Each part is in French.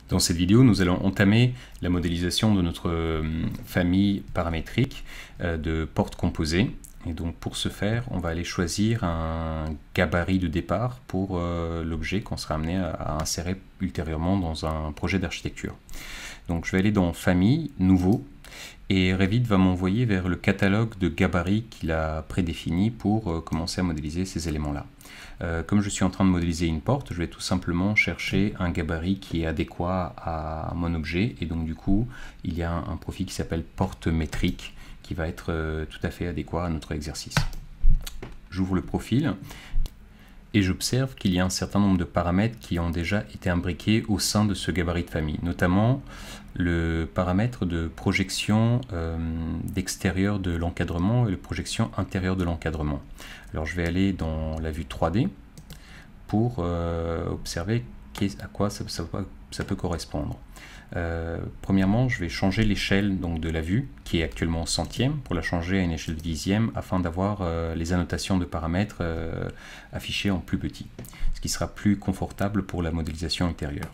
Dans cette vidéo, nous allons entamer la modélisation de notre famille paramétrique de portes composées. Et donc pour ce faire, on va aller choisir un gabarit de départ pour l'objet qu'on sera amené à insérer ultérieurement dans un projet d'architecture. Donc je vais aller dans Famille, Nouveau, et Revit va m'envoyer vers le catalogue de gabarits qu'il a prédéfini pour commencer à modéliser ces éléments-là. Comme je suis en train de modéliser une porte, je vais tout simplement chercher un gabarit qui est adéquat à mon objet, et donc du coup, il y a un profil qui s'appelle porte métrique, qui va être tout à fait adéquat à notre exercice. J'ouvre le profil, et j'observe qu'il y a un certain nombre de paramètres qui ont déjà été imbriqués au sein de ce gabarit de famille, notamment le paramètre de projection d'extérieur de l'encadrement et la projection intérieure de l'encadrement. Alors je vais aller dans la vue 3D pour observer à quoi ça peut correspondre. Premièrement, je vais changer l'échelle de la vue, qui est actuellement en centième, pour la changer à une échelle de dixième, afin d'avoir les annotations de paramètres affichées en plus petit, ce qui sera plus confortable pour la modélisation ultérieure.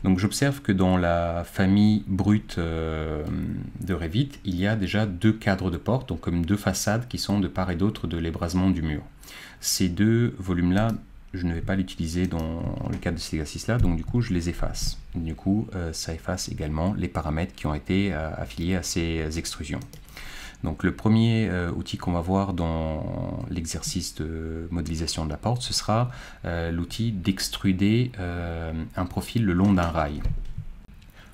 Donc j'observe que dans la famille brute de Revit, il y a déjà deux cadres de porte, donc comme deux façades qui sont de part et d'autre de l'ébrasement du mur. Ces deux volumes-là, je ne vais pas l'utiliser dans le cadre de cet exercice-là, donc du coup je les efface. Du coup, ça efface également les paramètres qui ont été affiliés à ces extrusions. Donc le premier outil qu'on va voir dans l'exercice de modélisation de la porte, ce sera l'outil d'extruder un profil le long d'un rail.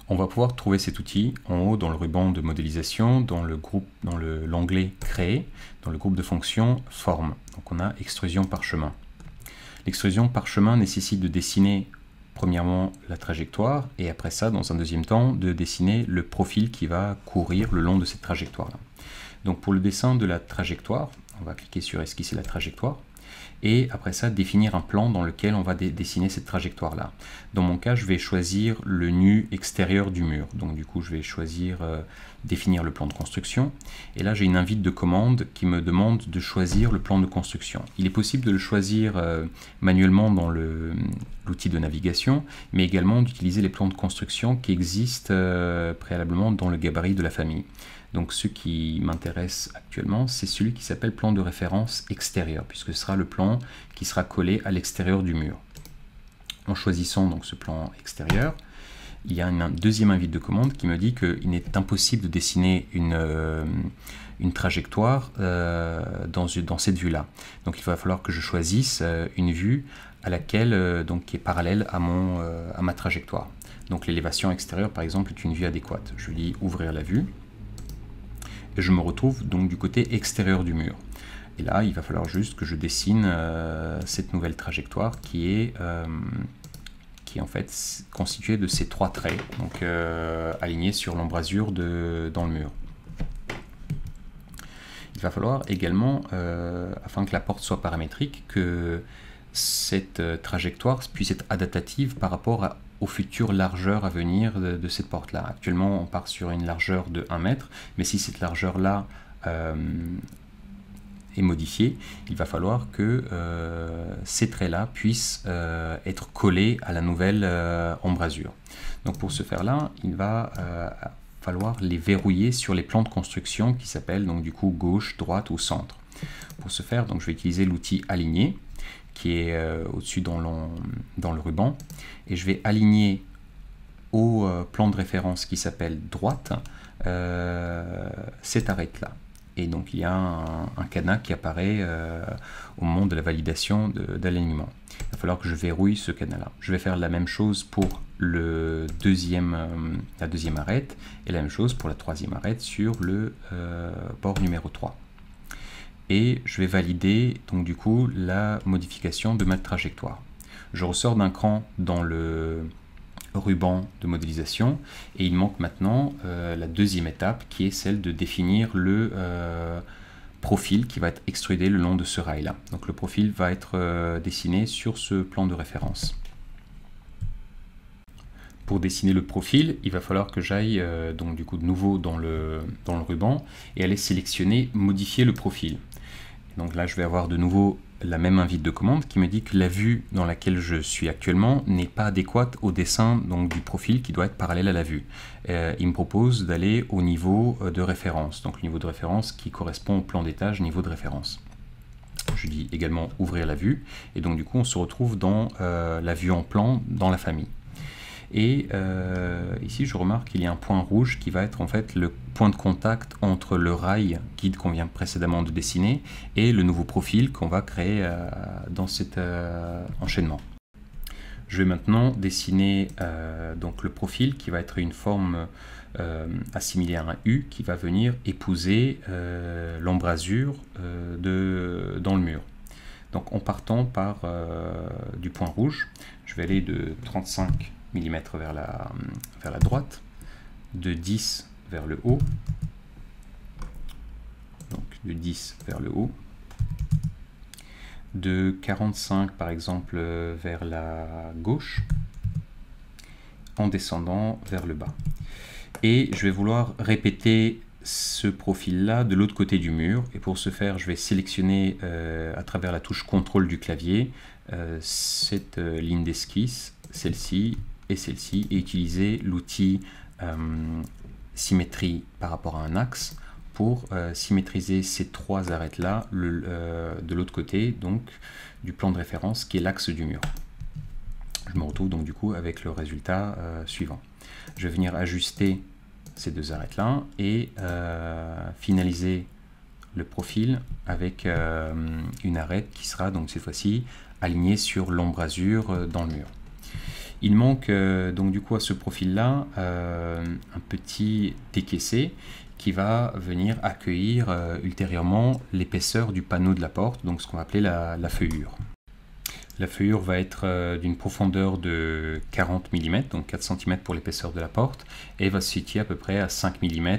On va pouvoir trouver cet outil en haut dans le ruban de modélisation, dans l'onglet Créer, dans le groupe de fonctions Forme. Donc on a extrusion par chemin. L'extrusion par chemin nécessite de dessiner premièrement la trajectoire et après ça, dans un deuxième temps, de dessiner le profil qui va courir le long de cette trajectoire-là. Donc pour le dessin de la trajectoire, on va cliquer sur esquisser la trajectoire et après ça définir un plan dans lequel on va dessiner cette trajectoire-là. Dans mon cas, je vais choisir le nu extérieur du mur. Donc du coup, je vais choisir définir le plan de construction. Et là, j'ai une invite de commande qui me demande de choisir le plan de construction. Il est possible de le choisir manuellement dans l'outil de navigation, mais également d'utiliser les plans de construction qui existent préalablement dans le gabarit de la famille. Donc ce qui m'intéresse actuellement, c'est celui qui s'appelle plan de référence extérieur, puisque ce sera le plan qui sera collé à l'extérieur du mur. En choisissant donc ce plan extérieur, il y a une deuxième invite de commande qui me dit qu'il est impossible de dessiner une trajectoire dans cette vue-là. Donc il va falloir que je choisisse une vue à laquelle qui est parallèle à ma trajectoire. Donc l'élévation extérieure, par exemple, est une vue adéquate. Je dis ouvrir la vue. Et je me retrouve donc du côté extérieur du mur. Et là, il va falloir juste que je dessine cette nouvelle trajectoire qui est en fait constituée de ces trois traits, donc alignés sur l'embrasure dans le mur. Il va falloir également, afin que la porte soit paramétrique, que cette trajectoire puisse être adaptative par rapport aux futures largeurs à venir de cette porte-là. Actuellement, on part sur une largeur de 1 mètre, mais si cette largeur-là est modifiée, il va falloir que ces traits-là puissent être collés à la nouvelle embrasure. Donc pour ce faire-là, il va falloir les verrouiller sur les plans de construction qui s'appellent donc du coup gauche, droite ou centre. Pour ce faire, donc, je vais utiliser l'outil aligner, qui est au-dessus dans le ruban, et je vais aligner au plan de référence qui s'appelle droite cette arête-là. Et donc il y a un cadenas qui apparaît au moment de la validation d'alignement. Il va falloir que je verrouille ce cadenas-là. Je vais faire la même chose pour la deuxième arête, et la même chose pour la troisième arête sur le bord numéro 3. Et je vais valider donc du coup la modification de ma trajectoire. Je ressors d'un cran dans le ruban de modélisation et il manque maintenant la deuxième étape qui est celle de définir le profil qui va être extrudé le long de ce rail là. Donc le profil va être dessiné sur ce plan de référence. Pour dessiner le profil, il va falloir que j'aille donc du coup de nouveau dans le ruban et aller sélectionner modifier le profil. Donc là, je vais avoir de nouveau la même invite de commande qui me dit que la vue dans laquelle je suis actuellement n'est pas adéquate au dessin donc, du profil qui doit être parallèle à la vue. Il me propose d'aller au niveau de référence, donc le niveau de référence qui correspond au plan d'étage niveau de référence. Je dis également ouvrir la vue, et donc du coup on se retrouve dans la vue en plan dans la famille. Et ici je remarque qu'il y a un point rouge qui va être en fait le point de contact entre le rail guide qu'on vient précédemment de dessiner et le nouveau profil qu'on va créer dans cet enchaînement. Je vais maintenant dessiner donc le profil qui va être une forme assimilée à un U qui va venir épouser l'embrasure dans le mur. Donc en partant par du point rouge, je vais aller de 35 mm vers la droite, de 10 vers le haut, donc de 10 vers le haut, de 45 par exemple vers la gauche, en descendant vers le bas. Et je vais vouloir répéter ce profil-là de l'autre côté du mur, et pour ce faire je vais sélectionner à travers la touche contrôle du clavier cette ligne d'esquisse, celle-ci et celle-ci, et utiliser l'outil symétrie par rapport à un axe pour symétriser ces trois arêtes-là de l'autre côté donc du plan de référence qui est l'axe du mur. Je me retrouve donc du coup avec le résultat suivant. Je vais venir ajuster ces deux arêtes-là et finaliser le profil avec une arête qui sera donc cette fois-ci alignée sur l'embrasure dans le mur. Il manque donc du coup à ce profil-là un petit décaissé qui va venir accueillir ultérieurement l'épaisseur du panneau de la porte, donc ce qu'on va appeler la feuillure. La feuillure va être d'une profondeur de 40 mm, donc 4 cm pour l'épaisseur de la porte, et va se situer à peu près à 5 mm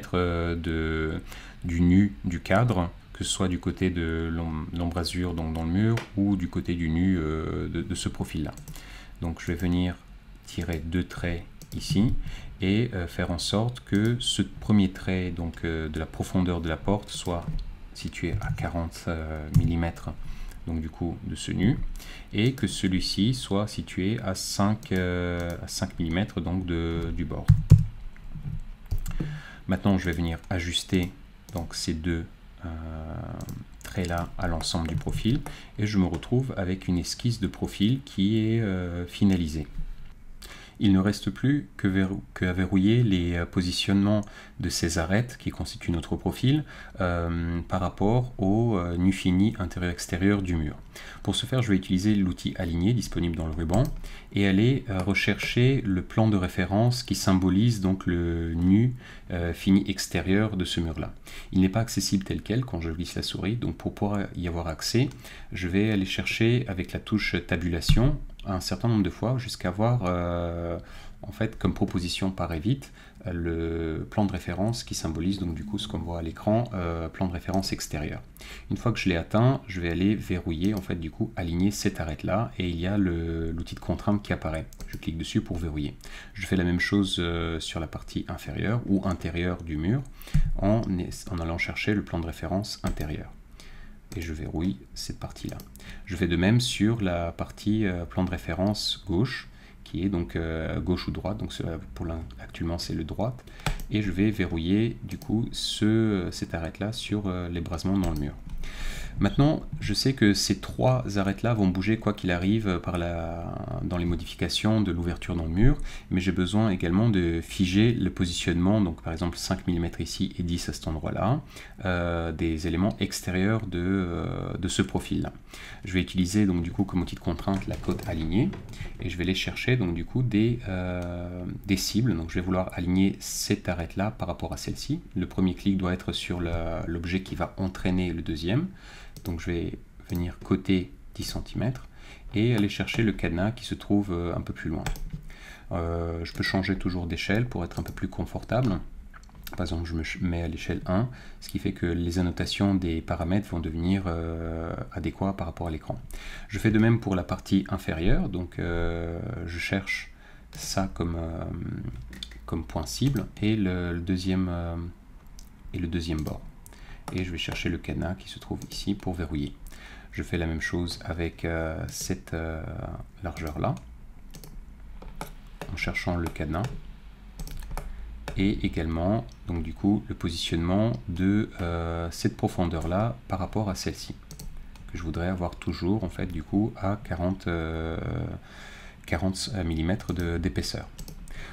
du nu du cadre, que ce soit du côté de l'embrasure donc dans le mur ou du côté du nu de ce profil-là. Donc je vais venir tirer deux traits ici et faire en sorte que ce premier trait donc, de la profondeur de la porte soit situé à 40 mm donc du coup de ce nu, et que celui-ci soit situé à 5 mm donc du bord. Maintenant je vais venir ajuster donc ces deux traits là à l'ensemble du profil, et je me retrouve avec une esquisse de profil qui est finalisée. Il ne reste plus qu'à verrouiller les positionnements de ces arêtes qui constituent notre profil par rapport au nu fini intérieur-extérieur du mur. Pour ce faire, je vais utiliser l'outil aligner disponible dans le ruban et aller rechercher le plan de référence qui symbolise donc le nu fini extérieur de ce mur-là. Il n'est pas accessible tel quel quand je glisse la souris, donc pour pouvoir y avoir accès, je vais aller chercher avec la touche tabulation un certain nombre de fois jusqu'à avoir en fait comme proposition par Revit le plan de référence qui symbolise donc du coup ce qu'on voit à l'écran, plan de référence extérieur. Une fois que je l'ai atteint, je vais aller verrouiller en fait du coup aligner cette arête là, et il y a l'outil de contrainte qui apparaît. Je clique dessus pour verrouiller. Je fais la même chose sur la partie inférieure ou intérieure du mur en allant chercher le plan de référence intérieur. Et je verrouille cette partie-là. Je fais de même sur la partie plan de référence gauche, qui est donc gauche ou droite, donc actuellement c'est le droite, et je vais verrouiller du coup cette arête-là sur l'ébrasement dans le mur. Maintenant, je sais que ces trois arêtes-là vont bouger quoi qu'il arrive dans les modifications de l'ouverture dans le mur, mais j'ai besoin également de figer le positionnement, donc par exemple 5 mm ici et 10 à cet endroit-là, des éléments extérieurs de ce profil-là. Je vais utiliser donc du coup comme outil de contrainte la cote alignée, et je vais aller chercher donc du coup des cibles. Donc je vais vouloir aligner cette arête-là par rapport à celle-ci. Le premier clic doit être sur l'objet qui va entraîner le deuxième. Donc je vais venir coter 10 cm et aller chercher le cadenas qui se trouve un peu plus loin. Je peux changer toujours d'échelle pour être un peu plus confortable. Par exemple, je me mets à l'échelle 1, ce qui fait que les annotations des paramètres vont devenir adéquats par rapport à l'écran. Je fais de même pour la partie inférieure, donc je cherche ça comme point cible et le deuxième bord. Et je vais chercher le cadenas qui se trouve ici pour verrouiller. Je fais la même chose avec cette largeur-là, en cherchant le cadenas. Et également, donc du coup, le positionnement de cette profondeur-là par rapport à celle-ci, que je voudrais avoir toujours, en fait, du coup, à 40 mm d'épaisseur.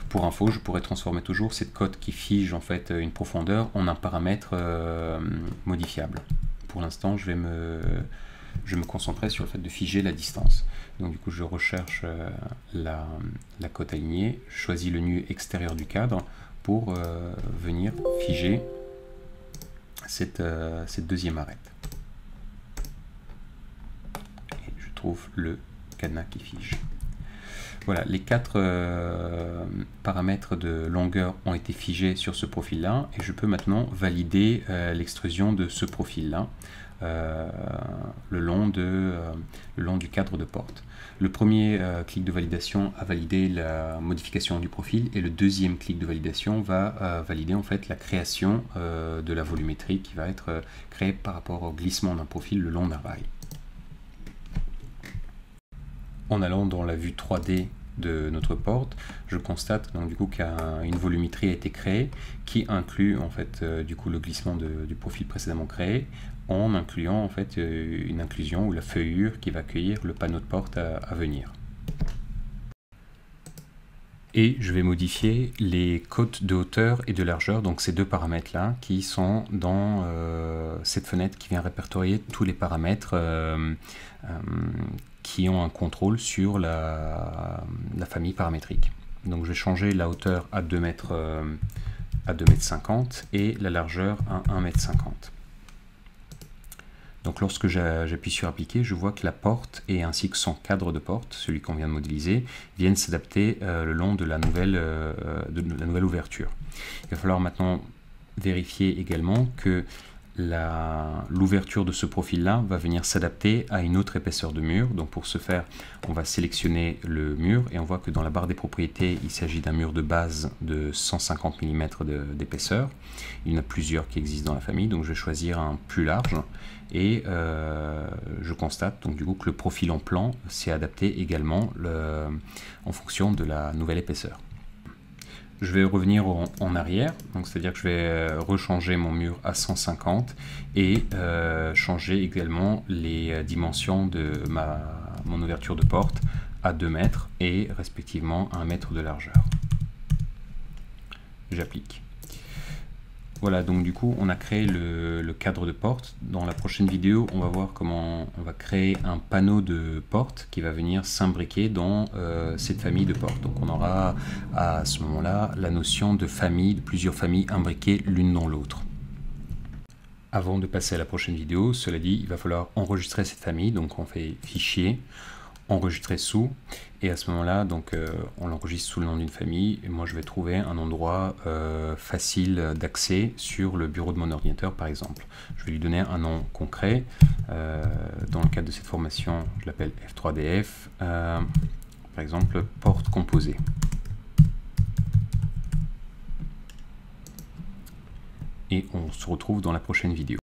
Pour info, je pourrais transformer toujours cette cote qui fige en fait une profondeur en un paramètre modifiable. Pour l'instant, je vais me concentrer sur le fait de figer la distance. Donc du coup, je recherche la cote alignée, je choisis le nu extérieur du cadre pour venir figer cette deuxième arête. Et je trouve le cadenas qui fige. Voilà, les 4 paramètres de longueur ont été figés sur ce profil-là et je peux maintenant valider l'extrusion de ce profil-là le long du cadre de porte. Le premier clic de validation a validé la modification du profil et le deuxième clic de validation va valider en fait la création de la volumétrie qui va être créée par rapport au glissement d'un profil le long d'un rail. En allant dans la vue 3D de notre porte, je constate donc du coup qu'une volumétrie a été créée qui inclut en fait du coup le glissement du profil précédemment créé en incluant en fait une inclusion ou la feuillure qui va accueillir le panneau de porte à venir. Et je vais modifier les cotes de hauteur et de largeur, donc ces deux paramètres là qui sont dans cette fenêtre qui vient répertorier tous les paramètres qui ont un contrôle sur la famille paramétrique. Donc je vais changer la hauteur à 2 mètres à 2,50 m et la largeur à 1,50 m. Donc lorsque j'appuie sur appliquer, je vois que la porte et ainsi que son cadre de porte, celui qu'on vient de modéliser, viennent s'adapter le long de la nouvelle ouverture. Il va falloir maintenant vérifier également que l'ouverture de ce profil-là va venir s'adapter à une autre épaisseur de mur. Donc pour ce faire, on va sélectionner le mur et on voit que dans la barre des propriétés, il s'agit d'un mur de base de 150 mm d'épaisseur. Il y en a plusieurs qui existent dans la famille, donc je vais choisir un plus large et je constate donc du coup que le profil en plan s'est adapté également en fonction de la nouvelle épaisseur. Je vais revenir en arrière, donc c'est-à-dire que je vais rechanger mon mur à 150 et changer également les dimensions de mon ouverture de porte à 2 mètres et respectivement 1 mètre de largeur. J'applique. Voilà, donc du coup on a créé le cadre de porte. Dans la prochaine vidéo, on va voir comment on va créer un panneau de porte qui va venir s'imbriquer dans cette famille de portes. Donc on aura à ce moment-là la notion de famille, de plusieurs familles imbriquées l'une dans l'autre. Avant de passer à la prochaine vidéo, cela dit, il va falloir enregistrer cette famille. Donc on fait fichier, enregistrer sous, et à ce moment-là, donc on l'enregistre sous le nom d'une famille. Et moi, je vais trouver un endroit facile d'accès sur le bureau de mon ordinateur, par exemple. Je vais lui donner un nom concret. Dans le cadre de cette formation, je l'appelle F3DF, par exemple, porte composée. Et on se retrouve dans la prochaine vidéo.